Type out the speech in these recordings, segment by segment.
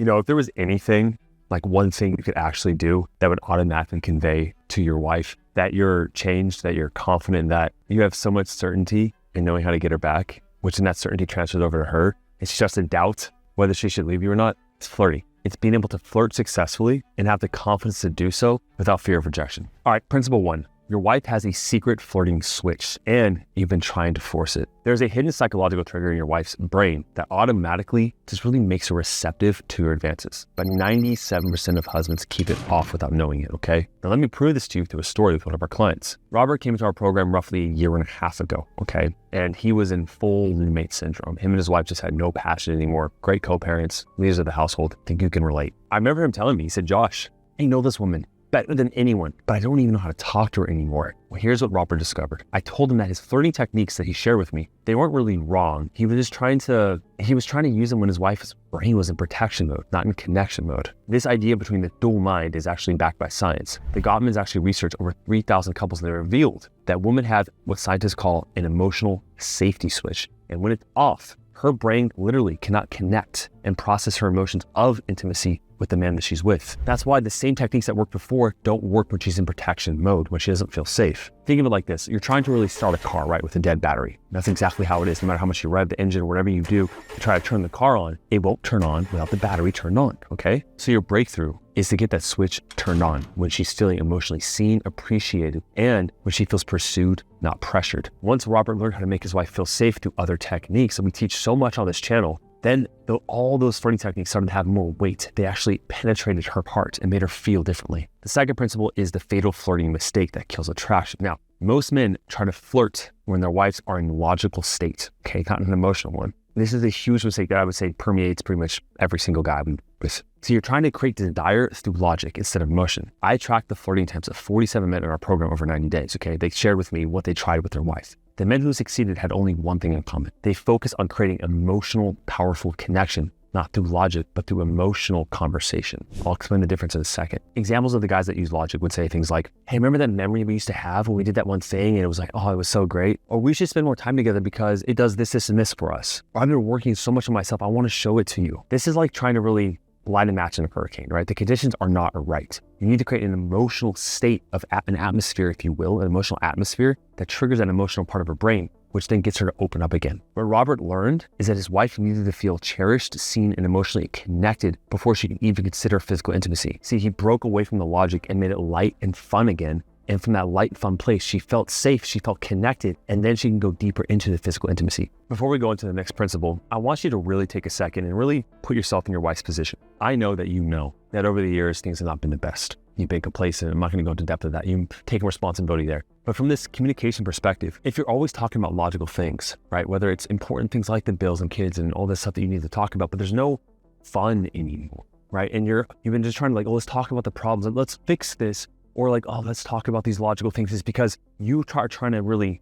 If there was anything, like one thing you could actually do that would automatically convey to your wife that you're changed, that you're confident, that you have so much certainty in knowing how to get her back, which then that certainty transfers over to her. It's just a doubt whether she should leave you or not. It's flirting. It's being able to flirt successfully and have the confidence to do so without fear of rejection. All right, principle 1. Your wife has a secret flirting switch and you've been trying to force it. There's a hidden psychological trigger in your wife's brain that automatically just really makes her receptive to your advances. But 97% of husbands keep it off without knowing it, okay? Now let me prove this to you through a story with one of our clients. Robert came into our program roughly a year and a half ago, okay? And he was in full roommate syndrome. Him and his wife just had no passion anymore. Great co-parents, leaders of the household. I think you can relate. I remember him telling me, he said, Josh, I know this woman better than anyone, but I don't even know how to talk to her anymore. Well, here's what Robert discovered. I told him that his flirting techniques that he shared with me, they weren't really wrong. He was trying to use them when his wife's brain was in protection mode, not in connection mode. This idea between the dual mind is actually backed by science. The Gottmans actually researched over 3,000 couples and they revealed that women have what scientists call an emotional safety switch. And when it's off, her brain literally cannot connect and process her emotions of intimacy with the man that she's with. That's why the same techniques that worked before don't work when she's in protection mode, when she doesn't feel safe. Think of it like this. You're trying to really start a car, right, with a dead battery. That's exactly how it is. No matter how much you rev the engine or whatever you do to try to turn the car on, it won't turn on without the battery turned on, okay? So your breakthrough is to get that switch turned on when she's feeling emotionally seen, appreciated, and when she feels pursued, not pressured. Once Robert learned how to make his wife feel safe through other techniques, and we teach so much on this channel, then all those flirting techniques started to have more weight. They actually penetrated her heart and made her feel differently. The second principle is the fatal flirting mistake that kills attraction. Now, most men try to flirt when their wives are in a logical state, okay, not an emotional one. This is a huge mistake that I would say permeates pretty much every single guy I'm with. So you're trying to create desire through logic instead of emotion. I tracked the flirting attempts of 47 men in our program over 90 days, okay? They shared with me what they tried with their wife. The men who succeeded had only one thing in common. They focused on creating emotional, powerful connection, not through logic, but through emotional conversation. I'll explain the difference in a second. Examples of the guys that use logic would say things like, hey, remember that memory we used to have when we did that one thing and it was like, oh, it was so great? Or we should spend more time together because it does this, this, and this for us. Or I've been working so much on myself, I want to show it to you. This is like trying to really light a match in a hurricane, right? The conditions are not right. You need to create an emotional state of an atmosphere, if you will, an emotional atmosphere that triggers an emotional part of her brain, which then gets her to open up again. What Robert learned is that his wife needed to feel cherished, seen, and emotionally connected before she could even consider physical intimacy. See, he broke away from the logic and made it light and fun again. And from that light, fun place, she felt safe, she felt connected, and then she can go deeper into the physical intimacy. Before we go into the next principle, I want you to really take a second and really put yourself in your wife's position. I know that over the years, things have not been the best. You've been complacent. I'm not going to go into depth of that. You've taken responsibility there. But from this communication perspective, if you're always talking about logical things, right, whether it's important things like the bills and kids and all this stuff that you need to talk about, but there's no fun anymore, right? And you've been just trying to let's talk about the problems and let's fix this. Or let's talk about these logical things, is because you are trying to really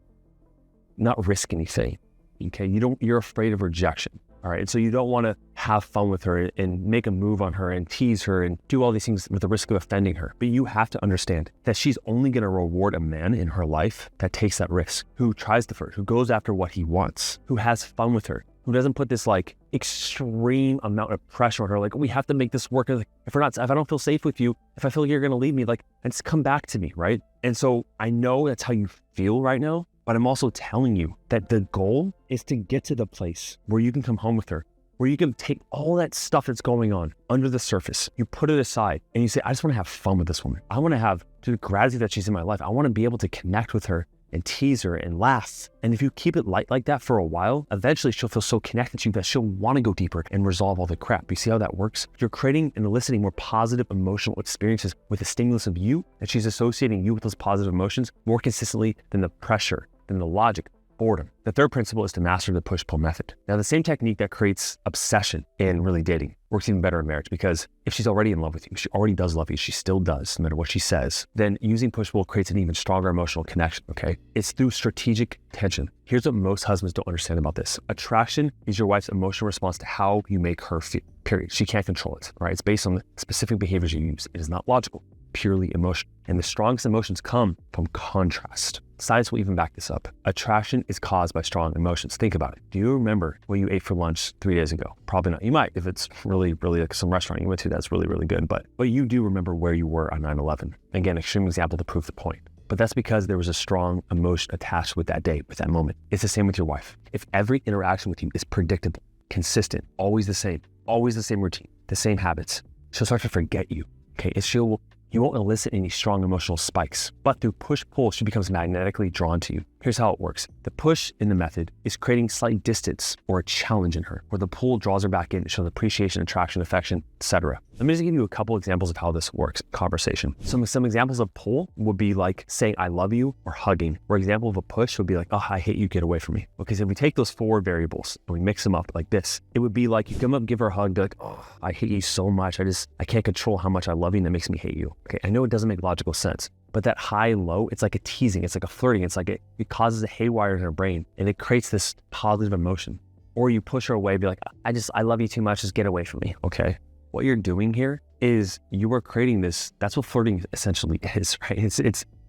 not risk anything, okay? You're afraid of rejection, all right? And so you don't want to have fun with her and make a move on her and tease her and do all these things with the risk of offending her. But you have to understand that she's only going to reward a man in her life that takes that risk, who tries to flirt, who goes after what he wants, who has fun with her, who doesn't put this extreme amount of pressure on her, we have to make this work. If I don't feel safe with you, if I feel like you're gonna leave me, and just come back to me, right? And so I know that's how you feel right now, but I'm also telling you that the goal is to get to the place where you can come home with her, where you can take all that stuff that's going on under the surface, you put it aside and you say, I just wanna have fun with this woman. I wanna have the gratitude that she's in my life. I wanna be able to connect with her and tease her and laugh. And if you keep it light like that for a while, eventually she'll feel so connected to you that she'll want to go deeper and resolve all the crap. You see how that works? You're creating and eliciting more positive emotional experiences with the stimulus of you, and she's associating you with those positive emotions more consistently than the pressure, than the logic, boredom. The third principle is to master the push-pull method. Now, the same technique that creates obsession in really dating works even better in marriage, because if she's already in love with you, she already does love you, she still does, no matter what she says, then using push-pull creates an even stronger emotional connection, okay? It's through strategic tension. Here's what most husbands don't understand about this. Attraction is your wife's emotional response to how you make her feel, period. She can't control it, right? It's based on the specific behaviors you use. It is not logical, purely emotional. And the strongest emotions come from contrast. Science will even back this up. Attraction is caused by strong emotions. Think about it. Do you remember what you ate for lunch 3 days ago? Probably not. You might if it's really like some restaurant you went to that's really good. But you do remember where you were on 9/11. Again, extreme example to prove the point. But that's because there was a strong emotion attached with that day, with that moment. It's the same with your wife. If every interaction with you is predictable, consistent, always the same routine, the same habits, she'll start to forget you. Okay, you won't elicit any strong emotional spikes, but through push-pull, she becomes magnetically drawn to you. Here's how it works. The push in the method is creating slight distance or a challenge in her, where the pull draws her back in to show appreciation, attraction, affection, etc. Let me just give you a couple examples of how this works, conversation. Some examples of pull would be like saying, I love you, or hugging. Or example of a push would be like, oh, I hate you, get away from me. Because if we take those 4 variables and we mix them up like this, it would be like you come up, give her a hug, be like, oh, I hate you so much. I can't control how much I love you and that makes me hate you. Okay, I know it doesn't make logical sense, but that high and low, it's like a teasing, it's like a flirting, it's like it causes a haywire in her brain and it creates this positive emotion. Or you push her away, be like, I love you too much, just get away from me, okay? What you're doing here is you are creating this, that's what flirting essentially is, right?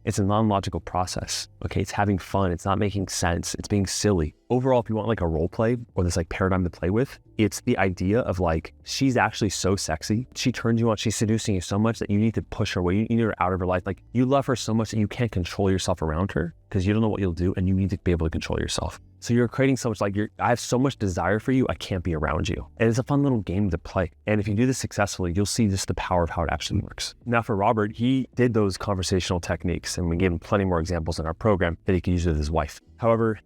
It's a non-logical process, okay? It's having fun, it's not making sense, it's being silly. Overall, if you want like a role play or this like paradigm to play with, it's the idea of like, she's actually so sexy. She turns you on, she's seducing you so much that you need to push her away. You need her out of her life. Like you love her so much that you can't control yourself around her because you don't know what you'll do and you need to be able to control yourself. So you're creating so much like I have so much desire for you, I can't be around you. And it's a fun little game to play. And if you do this successfully, you'll see just the power of how it actually works. Now for Robert, he did those conversational techniques and we gave him plenty more examples in our program that he could use with his wife. However,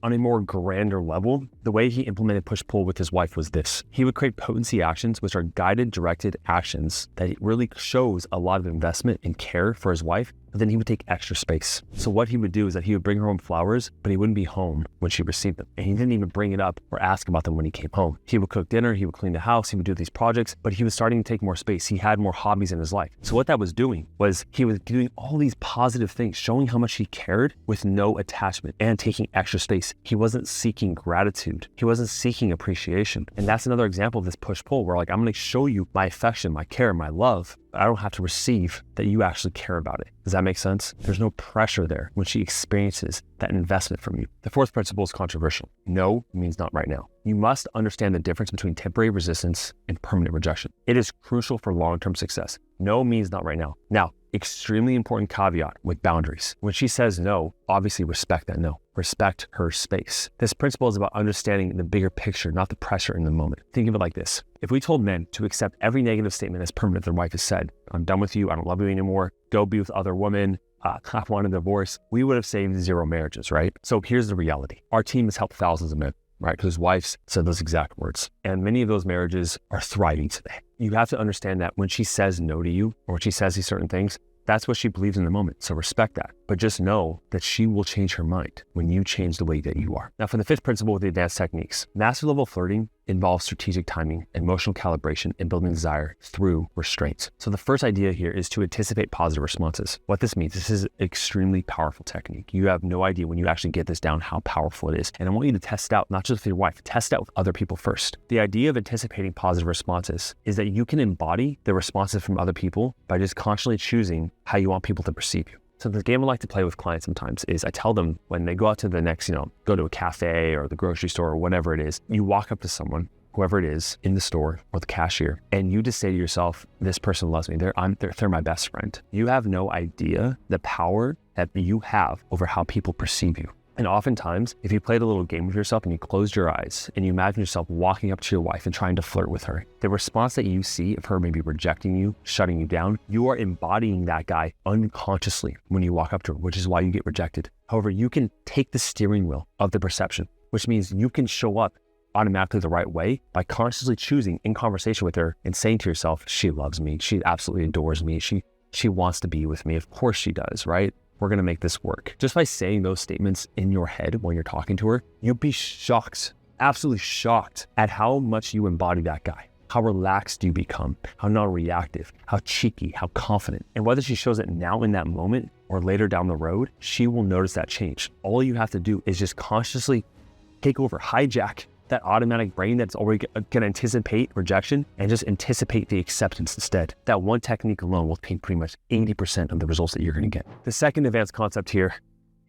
on a more grander level, the way he implemented push-pull with his wife was this. He would create potency actions, which are guided, directed actions that really shows a lot of investment and care for his wife, but then he would take extra space. So what he would do is that he would bring her home flowers, but he wouldn't be home when she received them. And he didn't even bring it up or ask about them when he came home. He would cook dinner, he would clean the house, he would do these projects, but he was starting to take more space. He had more hobbies in his life. So what that was doing was he was doing all these positive things, showing how much he cared with no attachment and taking extra space. He wasn't seeking gratitude. He wasn't seeking appreciation. And that's another example of this push-pull where like, I'm gonna show you my affection, my care, my love, but I don't have to receive that you actually care about it. Does that make sense? There's no pressure there when she experiences that investment from you. The 4th principle is controversial. No means not right now. You must understand the difference between temporary resistance and permanent rejection. It is crucial for long-term success. No means not right now. Now, extremely important caveat with boundaries. When she says no, obviously respect that no. Respect her space. This principle is about understanding the bigger picture, not the pressure in the moment. Think of it like this. If we told men to accept every negative statement as permanent their wife has said, I'm done with you, I don't love you anymore, go be with other women, I want a divorce, we would have saved 0 marriages, right? So here's the reality. Our team has helped thousands of men, right? Whose wives said those exact words. And many of those marriages are thriving today. You have to understand that when she says no to you, or when she says these certain things, that's what she believes in the moment. So respect that. But just know that she will change her mind when you change the way that you are. Now for the 5th principle with the advanced techniques, master level flirting involves strategic timing, emotional calibration, and building desire through restraints. So the first idea here is to anticipate positive responses. What this means, this is an extremely powerful technique. You have no idea when you actually get this down how powerful it is. And I want you to test it out, not just with your wife, test it out with other people first. The idea of anticipating positive responses is that you can embody the responses from other people by just constantly choosing how you want people to perceive you. So the game I like to play with clients sometimes is I tell them when they go out to the next, go to a cafe or the grocery store or whatever it is, you walk up to someone, whoever it is in the store or the cashier, and you just say to yourself, this person loves me. They're my best friend. You have no idea the power that you have over how people perceive you. And oftentimes, if you played a little game with yourself and you closed your eyes and you imagine yourself walking up to your wife and trying to flirt with her, the response that you see of her maybe rejecting you, shutting you down, you are embodying that guy unconsciously when you walk up to her, which is why you get rejected. However, you can take the steering wheel of the perception, which means you can show up automatically the right way by consciously choosing in conversation with her and saying to yourself, she loves me, she absolutely adores me, she wants to be with me, of course she does, right? We're gonna make this work. Just by saying those statements in your head when you're talking to her, you'll be shocked, absolutely shocked at how much you embody that guy, how relaxed you become, how non-reactive, how cheeky, how confident. And whether she shows it now in that moment or later down the road, she will notice that change. All you have to do is just consciously take over, hijack that automatic brain that's already gonna anticipate rejection and just anticipate the acceptance instead. That one technique alone will paint pretty much 80% of the results that you're gonna get. The second advanced concept here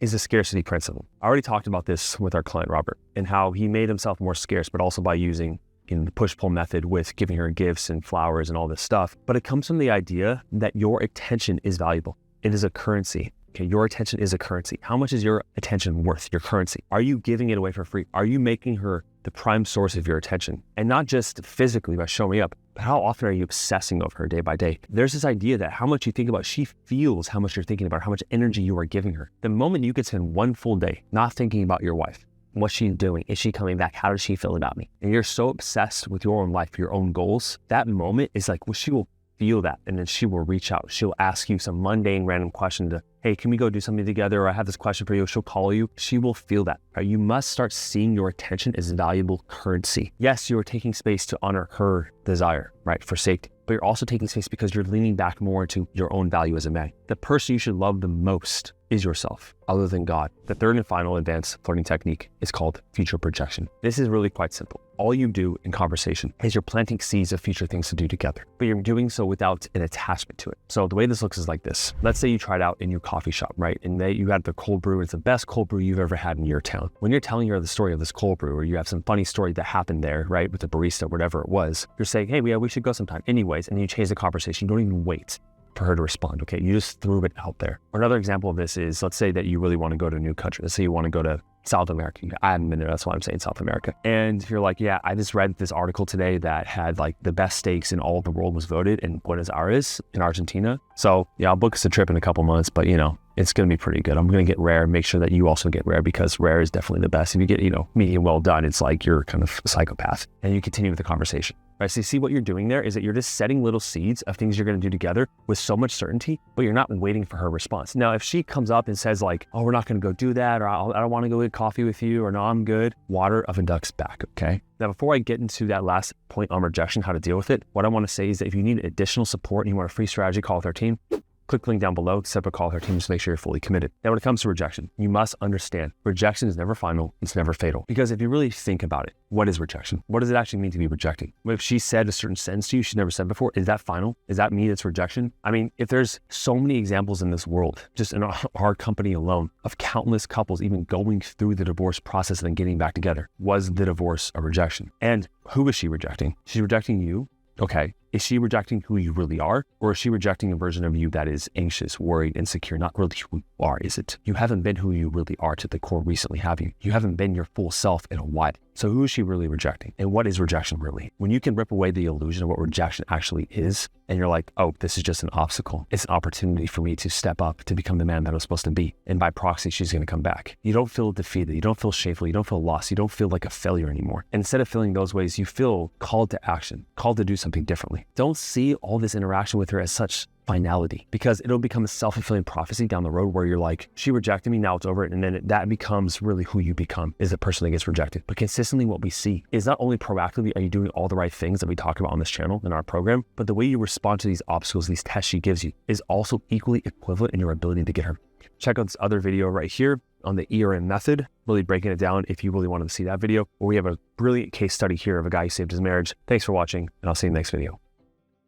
is the scarcity principle. I already talked about this with our client, Robert, and how he made himself more scarce, but also by using the push-pull method with giving her gifts and flowers and all this stuff. But it comes from the idea that your attention is valuable. It is a currency. Okay, your attention is a currency. How much is your attention worth, your currency? Are you giving it away for free? Are you making her the prime source of your attention? And not just physically by showing up, but how often are you obsessing over her day by day? There's this idea that how much you think about, she feels how much you're thinking about, how much energy you are giving her. The moment you could spend one full day not thinking about your wife, what's she doing? Is she coming back? How does she feel about me? And you're so obsessed with your own life, your own goals, that moment is like, well, she will feel that. And then she will reach out. She'll ask you some mundane random question to, hey, can we go do something together? Or I have this question for you. She'll call you. She will feel that. Right? You must start seeing your attention as valuable currency. Yes, you are taking space to honor her desire, right? For safety. But you're also taking space because you're leaning back more into your own value as a man. The person you should love the most is yourself, other than God. The third and final advanced flirting technique is called future projection. This is really quite simple. All you do in conversation is you're planting seeds of future things to do together, but you're doing so without an attachment to it. So the way this looks is like this. Let's say you tried out in your coffee shop, right? And you had the cold brew. It's the best cold brew you've ever had in your town. When you're telling her the story of this cold brew, or you have some funny story that happened there, right? With the barista, whatever it was, you're saying, hey, we should go sometime. Anyways, and you change the conversation. You don't even wait for her to respond, okay? You just threw it out there. Or another example of this is, let's say that you really want to go to a new country. Let's say you want to go to South America. I haven't been there, that's why I'm saying South America. And you're like, yeah, I just read this article today that had like the best steaks in all of the world was voted in Buenos Aires in Argentina. So yeah, I'll book us a trip in a couple months, but it's going to be pretty good. I'm going to get rare, make sure that you also get rare, because rare is definitely the best. If you get, medium well done, it's like you're kind of a psychopath. And you continue with the conversation. Right, so you see what you're doing there is that you're just setting little seeds of things you're going to do together with so much certainty, but you're not waiting for her response. Now, if she comes up and says like, oh, we're not going to go do that, or I don't want to go get coffee with you, or no, I'm good, water of a duck's back, okay? Now, before I get into that last point on rejection, how to deal with it, what I want to say is that if you need additional support and you want a free strategy call with our team, click the link down below, set up a call with our team to make sure you're fully committed. Now, when it comes to rejection, you must understand rejection is never final, it's never fatal. Because if you really think about it, what is rejection? What does it actually mean to be rejecting? If she said a certain sentence to you she never said before, is that final? Does that mean it's rejection? I mean, if there's so many examples in this world, just in our company alone, of countless couples even going through the divorce process and then getting back together, was the divorce a rejection? And who is she rejecting? She's rejecting you. Okay. Is she rejecting who you really are? Or is she rejecting a version of you that is anxious, worried, insecure, not really who you are, is it? You haven't been who you really are to the core recently, have you? You haven't been your full self in a while. So who is she really rejecting? And what is rejection really? When you can rip away the illusion of what rejection actually is, and you're like, oh, this is just an obstacle. It's an opportunity for me to step up to become the man that I was supposed to be. And by proxy, she's going to come back. You don't feel defeated. You don't feel shameful. You don't feel lost. You don't feel like a failure anymore. And instead of feeling those ways, you feel called to action, called to do something differently. Don't see all this interaction with her as such finality, because it'll become a self-fulfilling prophecy down the road where you're like, she rejected me, now it's over. And then that becomes really who you become, is the person that gets rejected. But consistently what we see is not only proactively are you doing all the right things that we talk about on this channel in our program, but the way you respond to these obstacles, these tests she gives you, is also equally equivalent in your ability to get her. Check out this other video right here on the ERM method, really breaking it down if you really wanted to see that video, where we have a brilliant case study here of a guy who saved his marriage. Thanks for watching, and I'll see you in the next video.